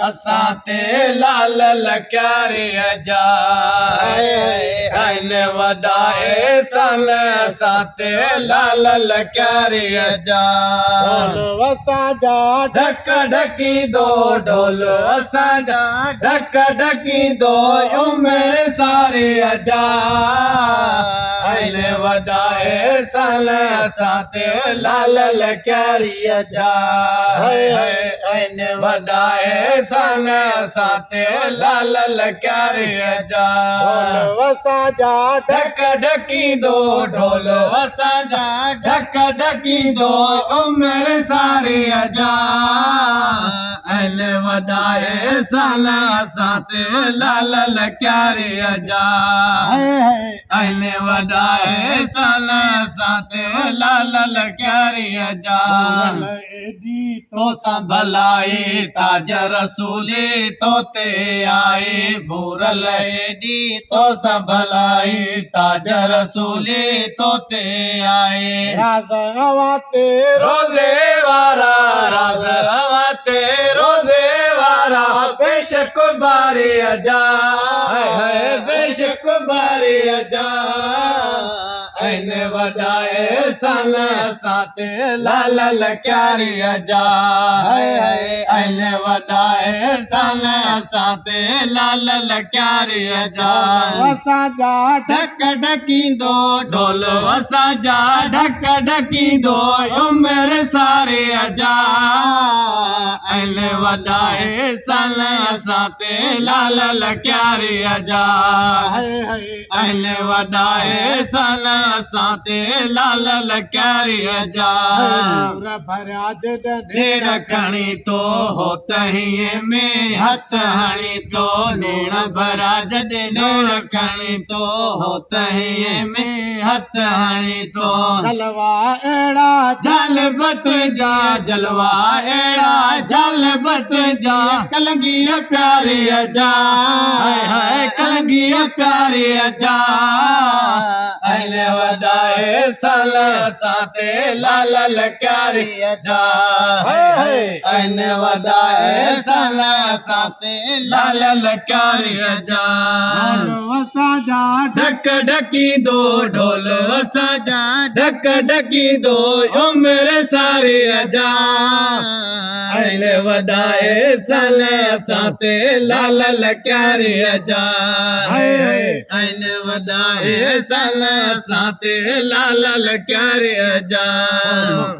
असां ते लाल लक्यारी जा आइन वॾा एहसान असां ते लाल लक्यारी जा ढोल असांजा ढक ढकींदो ढोल असांजा ढक ढकींदो उमिरि सारी जा आइन वॾा एहसान असां ते लाल लक्यारी जा आइन वॾा एहसान असां ते लाल लक्यारी जा ढोल असांजा ढक ढकींदो ढोल असांजा ढक ढकींदो उमिरि सारी जा आइन वॾा एहसान असां ते लाल लक्यारी जा आइन वॾा एहसान असां ते लाल लक्यारी जा एॾी तो सां भलाई ताज रसूली तो ते आए भूरल एॾी तो सां भलाई ताज रसूली तो ते आए राज़ हवा ते रोज़े वारा राज़ हवा ते रोज़े वारा बेशक बारी जा बेशक बारी जा आइन वॾा एहसान असां ते लाल लक्यारी जा आइन वॾा एहसान असां ते लाल लक्यारी जा असांजा ढक ढकींदो ढोल असांजा ढक ढकींदो उमिरि सारी जा आइन वॾा एहसान असां ते लाल लक्यारी जा आइन वॾा एहसान असां ते लाल लक्यारी जा भरिया नेण खणी तो हो तहीअ में हथ हणी तो नेण भरा जॾहिं नेण खणी तो हो तहीअ में हथ हणी तो जलवा अहिड़ा जलबत जा जलवा अहिड़ा जलबत जा कलंगीअ प्यारी जा कलंगीअ प्यारी जा आइन वॾा एहसान असां ते लाल लक्यारी जा आइन वॾा एहसान असां ते लाल लक्यारी जा असांजा ढक ढकींदो ढोल असांजा ढक ढकींदो उमिरि सारी जा आइन वॾा एहसान असां ते लाल लक्यारी जा आइन वॾा एहसान असां ते लाल लक्यारी जा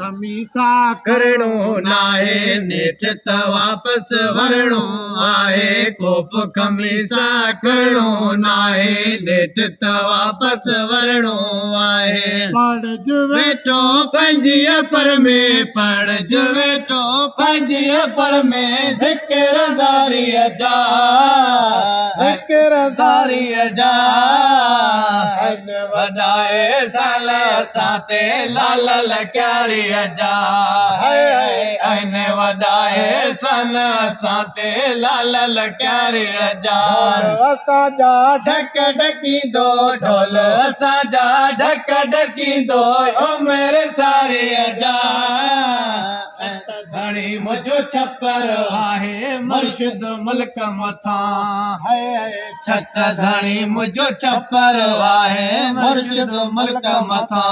कमीसा करणो नाहे नेठि त वापसि वरणो आहे ख़ौफ़ कमीसा करणो नाहे नेठि त वापसि वरणो आहे पढ़ज वेठो पंहिंजी पर में पढ़ज वेठो पंहिंजी पर में ज़िक्र ज़ारी जा ज़िक्र ज़ारी जा आइन वॾा एहसान असां ते लाल लक्यारी जा आइन वॾा एहसान असां ते लाल लक्यारी जा असांजा ढक ढकींदो ढोल असांजा ढक ढकींदो उमिरि सारी जा घणी मुंहिंजो छपर आहे मुर्शिद मुल्क मथां छट घणी मुंहिंजो छपर आहे मुर्शिद मुल्क मथां